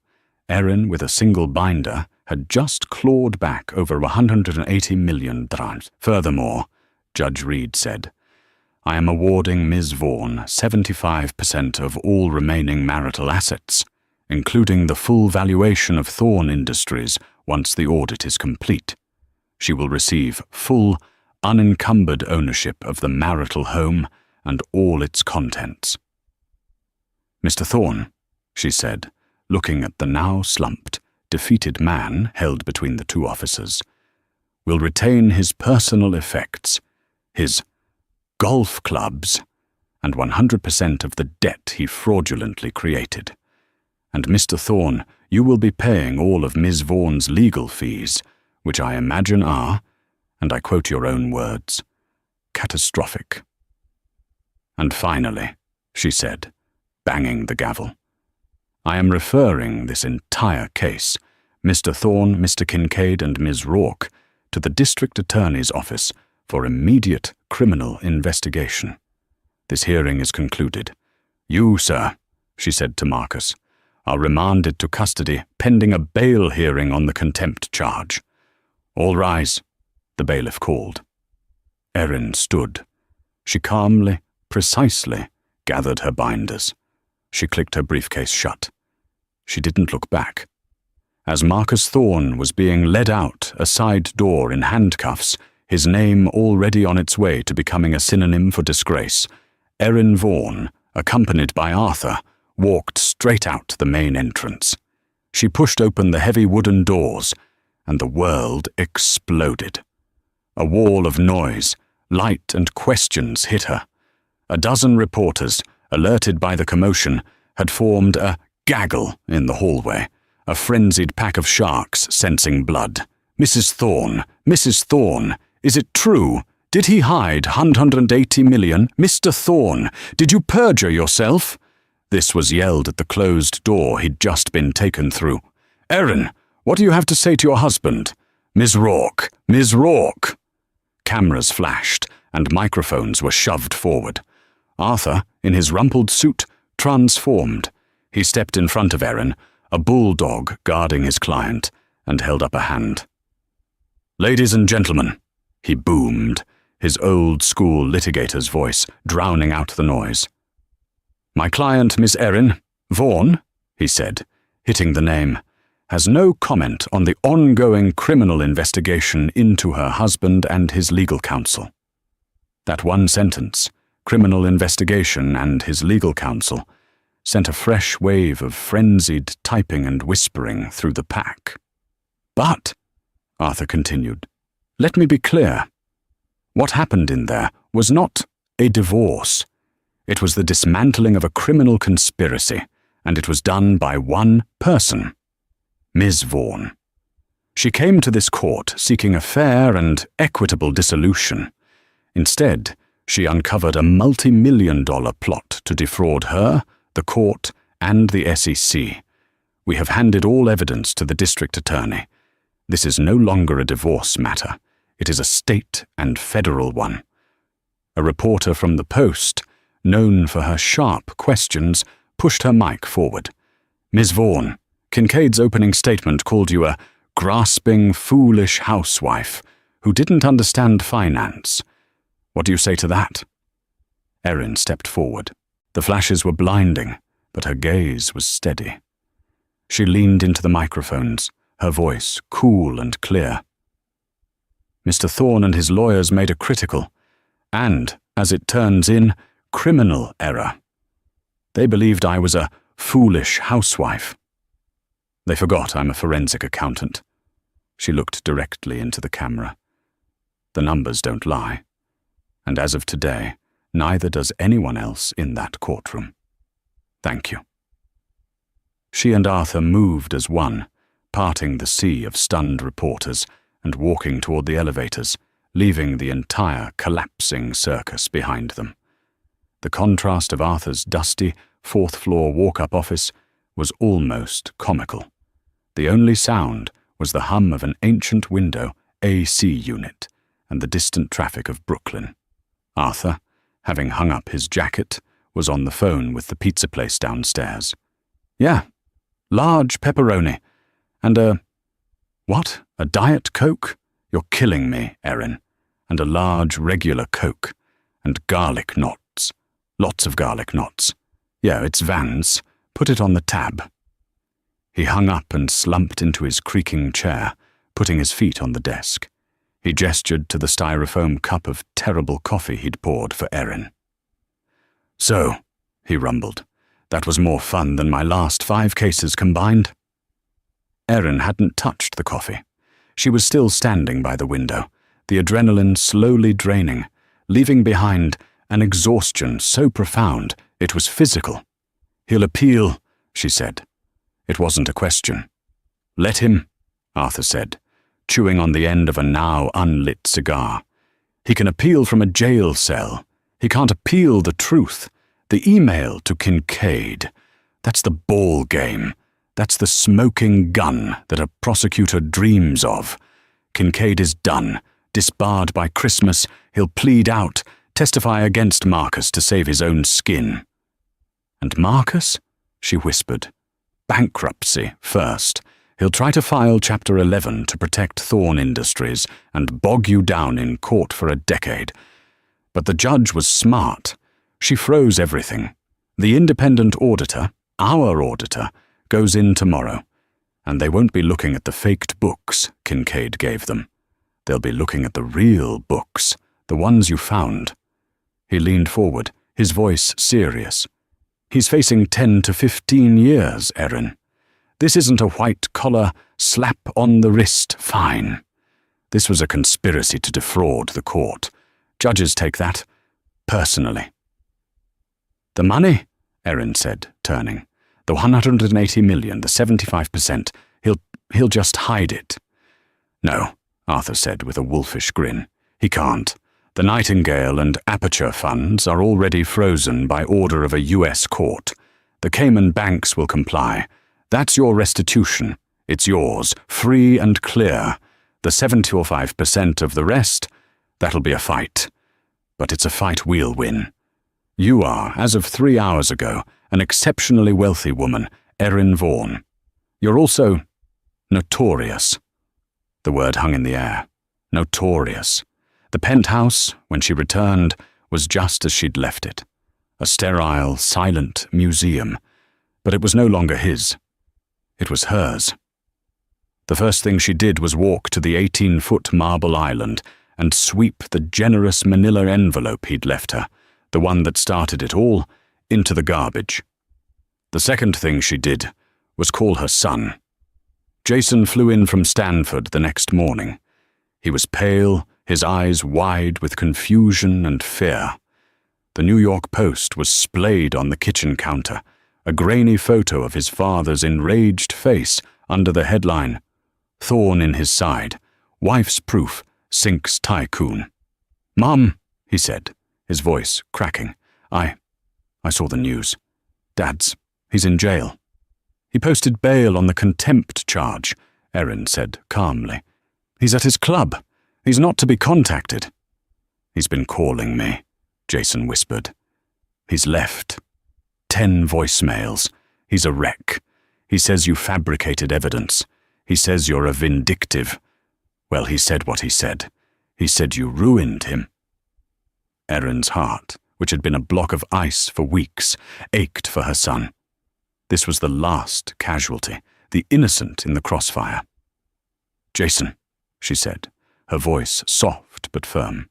Erin, with a single binder, had just clawed back over 180 million dirhams. Furthermore, Judge Reed said, I am awarding Ms. Vaughan 75% of all remaining marital assets, including the full valuation of Thorn Industries once the audit is complete. She will receive full, unencumbered ownership of the marital home and all its contents. Mr. Thorn, she said, looking at the now slumped, defeated man held between the two officers, will retain his personal effects, his golf clubs, and 100% of the debt he fraudulently created. And Mr. Thorn, you will be paying all of Ms. Vaughan's legal fees, which I imagine are, and I quote your own words, catastrophic. And finally, she said, banging the gavel, I am referring this entire case, Mr. Thorn, Mr. Kincaid, and Ms. Rourke, to the District Attorney's Office for immediate criminal investigation. This hearing is concluded. You, sir, she said to Marcus, are remanded to custody pending a bail hearing on the contempt charge. All rise, the bailiff called. Erin stood. She calmly, precisely, gathered her binders. She clicked her briefcase shut. She didn't look back. As Marcus Thorn was being led out a side door in handcuffs, his name already on its way to becoming a synonym for disgrace, Erin Vaughan, accompanied by Arthur, walked straight out the main entrance. She pushed open the heavy wooden doors, and the world exploded. A wall of noise, light, and questions hit her. A dozen reporters, alerted by the commotion, had formed a gaggle in the hallway, a frenzied pack of sharks sensing blood. Mrs. Thorn, is it true? Did he hide 180 million? Mr. Thorn, did you perjure yourself? This was yelled at the closed door he'd just been taken through. Erin, what do you have to say to your husband? Ms. Rourke! Cameras flashed, and microphones were shoved forward. Arthur, in his rumpled suit, transformed. He stepped in front of Erin, a bulldog guarding his client, and held up a hand. Ladies and gentlemen, he boomed, his old-school litigator's voice drowning out the noise. My client, Miss Erin Vaughan, he said, hitting the name, has no comment on the ongoing criminal investigation into her husband and his legal counsel. That one sentence, criminal investigation and his legal counsel, sent a fresh wave of frenzied typing and whispering through the pack. But, Arthur continued, let me be clear. What happened in there was not a divorce. It was the dismantling of a criminal conspiracy, and it was done by one person, Ms. Vaughan. She came to this court seeking a fair and equitable dissolution. Instead, she uncovered a multi-million-dollar plot to defraud her, the court, and the SEC. We have handed all evidence to the district attorney. This is no longer a divorce matter. It is a state and federal one. A reporter from the Post, known for her sharp questions, pushed her mic forward. Ms. Vaughan, Kincaid's opening statement called you a grasping, foolish housewife who didn't understand finance. What do you say to that? Erin stepped forward. The flashes were blinding, but her gaze was steady. She leaned into the microphones, her voice cool and clear. Mr. Thorn and his lawyers made a critical, and, as it turns in, criminal error. They believed I was a foolish housewife. They forgot I'm a forensic accountant. She looked directly into the camera. The numbers don't lie, and as of today, neither does anyone else in that courtroom. Thank you. She and Arthur moved as one, parting the sea of stunned reporters and walking toward the elevators, leaving the entire collapsing circus behind them. The contrast of Arthur's dusty, fourth-floor walk-up office was almost comical. The only sound was the hum of an ancient window AC unit and the distant traffic of Brooklyn. Arthur, having hung up his jacket, was on the phone with the pizza place downstairs. "Yeah, large pepperoni. And what? A Diet Coke? You're killing me, Erin. And a large regular Coke. And garlic knots. Lots of garlic knots. Yeah, it's Vans. Put it on the tab." He hung up and slumped into his creaking chair, putting his feet on the desk. He gestured to the styrofoam cup of terrible coffee he'd poured for Erin. "So," he rumbled, "that was more fun than my last 5 cases combined." Erin hadn't touched the coffee. She was still standing by the window, the adrenaline slowly draining, leaving behind an exhaustion so profound it was physical. "He'll appeal," she said. It wasn't a question. "Let him," Arthur said, chewing on the end of a now unlit cigar. "He can appeal from a jail cell. He can't appeal the truth. The email to Kincaid. That's the ball game. That's the smoking gun that a prosecutor dreams of. Kincaid is done. Disbarred by Christmas, he'll plead out, testify against Marcus to save his own skin." "And Marcus?" she whispered. "Bankruptcy first. He'll try to file Chapter 11 to protect Thorn Industries and bog you down in court for a decade. But the judge was smart. She froze everything. The independent auditor, our auditor, goes in tomorrow, and they won't be looking at the faked books Kincaid gave them. They'll be looking at the real books, the ones you found." He leaned forward, his voice serious. "He's facing 10 to 15 years, Erin. This isn't a white-collar, slap-on-the-wrist fine. This was a conspiracy to defraud the court. Judges take that personally." "The money?" Erin said, turning. "The 180 million, the 75%. He'll just hide it." "No," Arthur said with a wolfish grin. "He can't. The Nightingale and Aperture funds are already frozen by order of a U.S. court. The Cayman banks will comply. That's your restitution. It's yours, free and clear. The 75% of the rest, that'll be a fight. But it's a fight we'll win. You are, as of 3 hours ago, an exceptionally wealthy woman, Erin Vaughan. You're also notorious." The word hung in the air. Notorious. The penthouse, when she returned, was just as she'd left it. A sterile, silent museum. But it was no longer his. It was hers. The first thing she did was walk to the 18-foot marble island and sweep the generous manila envelope he'd left her, the one that started it all, into the garbage. The second thing she did was call her son. Jason flew in from Stanford the next morning. He was pale, his eyes wide with confusion and fear. The New York Post was splayed on the kitchen counter, a grainy photo of his father's enraged face under the headline, "Thorn in his side. Wife's proof sinks tycoon." "Mom," he said, his voice cracking. I saw the news. He's in jail." "He posted bail on the contempt charge," Erin said calmly. "He's at his club. He's not to be contacted." "He's been calling me," Jason whispered. "He's left. 10 voicemails. He's a wreck. He says you fabricated evidence. He says you're a vindictive. Well, he said what he said. He said you ruined him." Erin's heart, which had been a block of ice for weeks, ached for her son. This was the last casualty, the innocent in the crossfire. "Jason," she said, her voice soft but firm,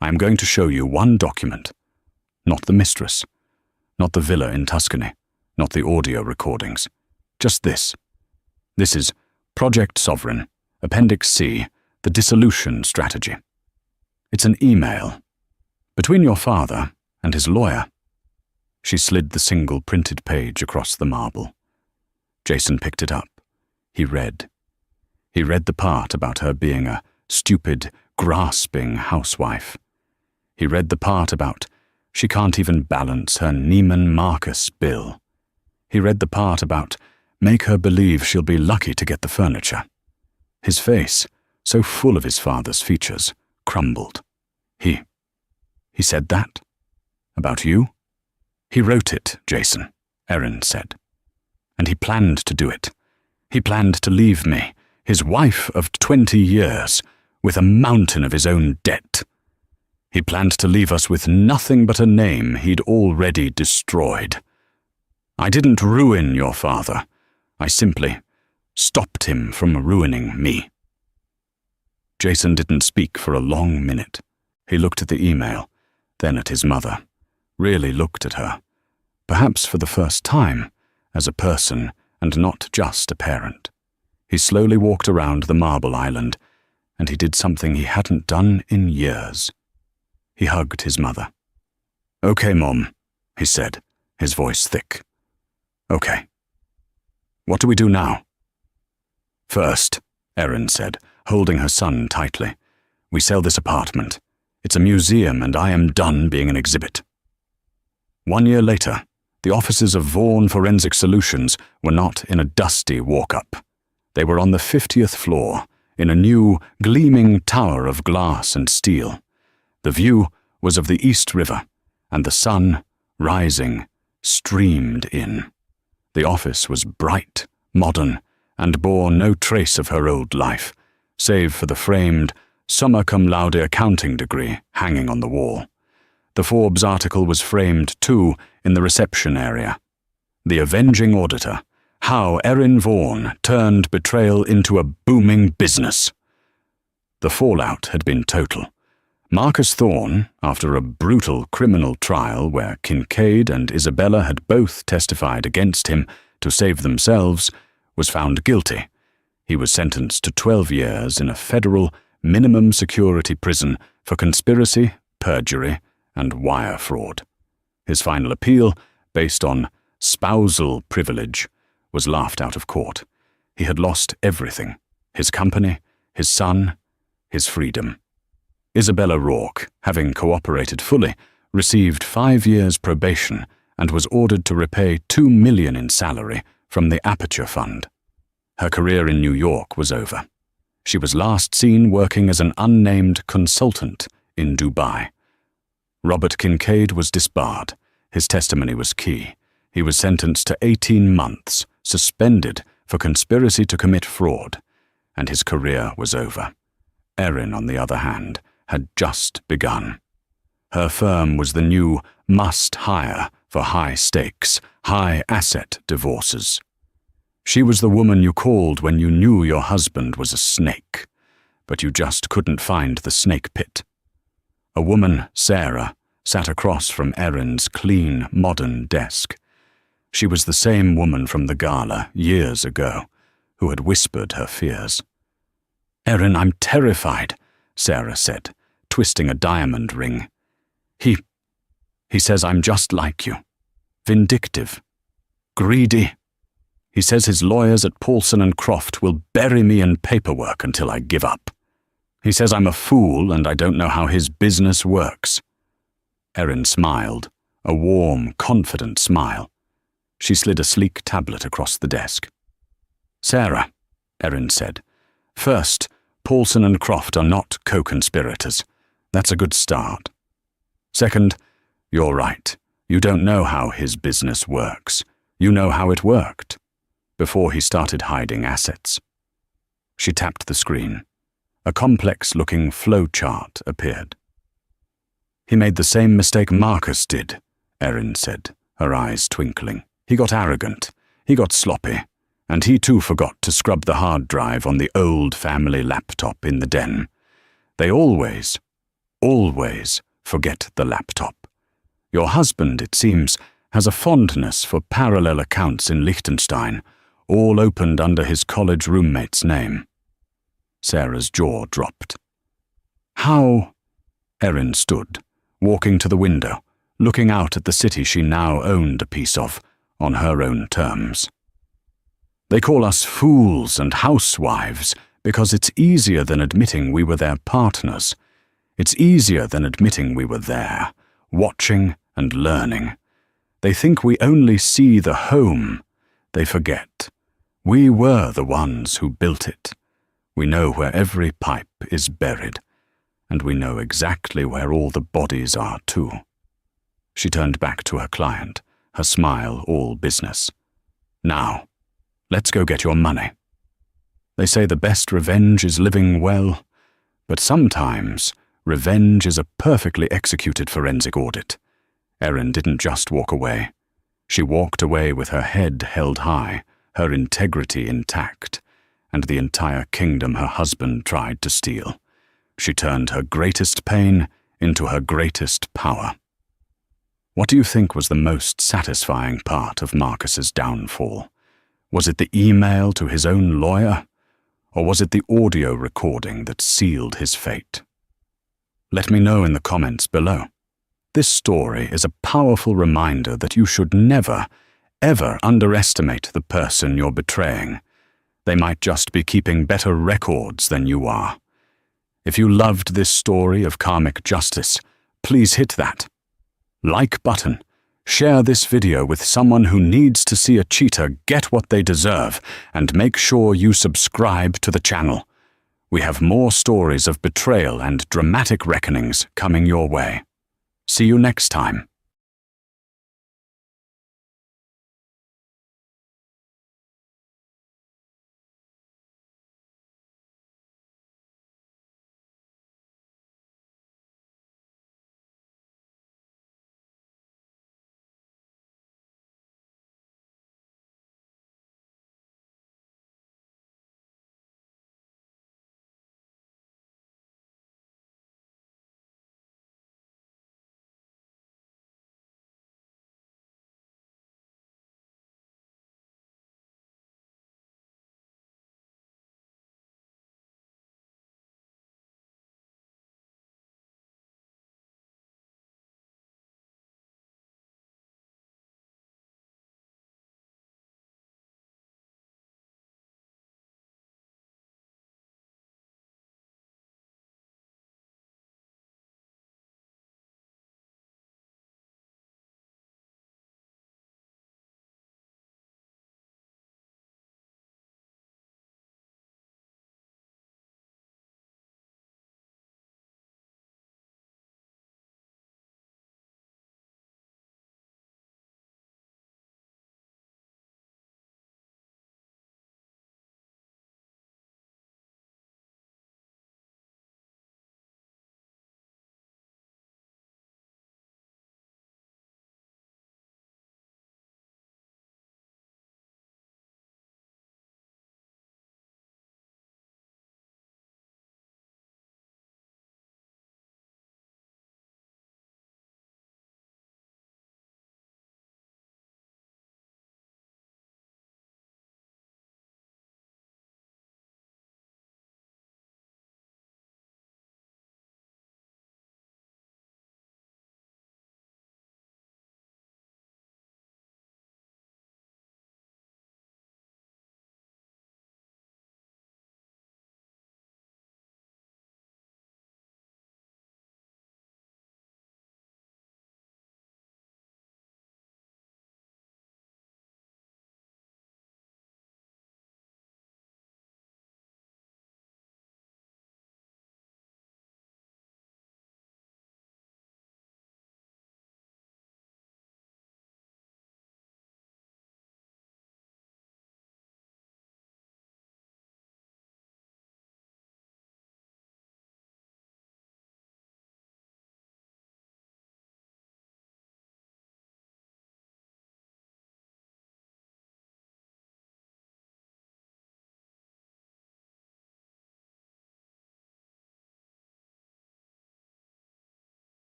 "I am going to show you one document. Not the mistress. Not the villa in Tuscany. Not the audio recordings. Just this. This is Project Sovereign, Appendix C, the dissolution strategy. It's an email. Between your father and his lawyer." She slid the single printed page across the marble. Jason picked it up. He read. He read the part about her being a stupid, grasping housewife. He read the part about she can't even balance her Neiman Marcus bill. He read the part about make her believe she'll be lucky to get the furniture. His face, so full of his father's features, crumbled. He said that? About you? He wrote it, Jason, Erin said. And he planned to do it. He planned to leave me, his wife of 20 years, with a mountain of his own debt. He planned to leave us with nothing but a name he'd already destroyed. I didn't ruin your father. I simply stopped him from ruining me. Jason didn't speak for a long minute. He looked at the email, then at his mother, really looked at her, perhaps for the first time, as a person and not just a parent. He slowly walked around the marble island, and he did something he hadn't done in years. He hugged his mother. "Okay, Mom," he said, his voice thick. "Okay. What do we do now?" "First," Erin said, holding her son tightly, "we sell this apartment. It's a museum and I am done being an exhibit." 1 year later, the offices of Vaughan Forensic Solutions were not in a dusty walk-up. They were on the 50th floor, in a new, gleaming tower of glass and steel. The view was of the East River, and the sun, rising, streamed in. The office was bright, modern, and bore no trace of her old life, save for the framed, summa cum laude accounting degree hanging on the wall. The Forbes article was framed, too, in the reception area. The Avenging Auditor, How Erin Vaughan Turned Betrayal into a Booming Business. The fallout had been total. Marcus Thorne, after a brutal criminal trial where Kincaid and Isabella had both testified against him to save themselves, was found guilty. He was sentenced to 12 years in a federal minimum security prison for conspiracy, perjury, and wire fraud. His final appeal, based on spousal privilege, was laughed out of court. He had lost everything: his company, his son, his freedom. Isabella Rourke, having cooperated fully, received 5 years probation and was ordered to repay $2 million in salary from the Aperture Fund. Her career in New York was over. She was last seen working as an unnamed consultant in Dubai. Robert Kincaid was disbarred. His testimony was key. He was sentenced to 18 months, suspended for conspiracy to commit fraud, and his career was over. Erin, on the other hand, had just begun. Her firm was the new must-hire for high-stakes, high-asset divorces. She was the woman you called when you knew your husband was a snake, but you just couldn't find the snake pit. A woman, Sarah, sat across from Erin's clean, modern desk. She was the same woman from the gala years ago, who had whispered her fears. "Erin, I'm terrified," Sarah said, twisting a diamond ring. He says I'm just like you. Vindictive. Greedy. He says his lawyers at Paulson & Croft will bury me in paperwork until I give up. He says I'm a fool and I don't know how his business works." Erin smiled, a warm, confident smile. She slid a sleek tablet across the desk. "Sarah," Erin said, "first, Paulson & Croft are not co-conspirators. That's a good start. Second, you're right. You don't know how his business works. You know how it worked, before he started hiding assets." She tapped the screen. A complex-looking flowchart appeared. "He made the same mistake Marcus did," Erin said, her eyes twinkling. "He got arrogant. He got sloppy. And he too forgot to scrub the hard drive on the old family laptop in the den. They always forget the laptop. Your husband, it seems, has a fondness for parallel accounts in Liechtenstein, all opened under his college roommate's name." Sarah's jaw dropped. "How?" Erin stood, walking to the window, looking out at the city she now owned a piece of, on her own terms. "They call us fools and housewives because it's easier than admitting we were their partners. It's easier than admitting we were there, watching and learning. They think we only see the home. They forget. We were the ones who built it. We know where every pipe is buried, and we know exactly where all the bodies are too. She turned back to her client, her smile all business. Now, let's go get your money. They say the best revenge is living well, but sometimes revenge is a perfectly executed forensic audit. Erin didn't just walk away. She walked away with her head held high, her integrity intact, and the entire kingdom her husband tried to steal. She turned her greatest pain into her greatest power. What do you think was the most satisfying part of Marcus's downfall? Was it the email to his own lawyer? Or was it the audio recording that sealed his fate? Let me know in the comments below. This story is a powerful reminder that you should never, ever underestimate the person you're betraying. They might just be keeping better records than you are. If you loved this story of karmic justice, please hit that like button. Share this video with someone who needs to see a cheater get what they deserve, and make sure you subscribe to the channel. We have more stories of betrayal and dramatic reckonings coming your way. See you next time.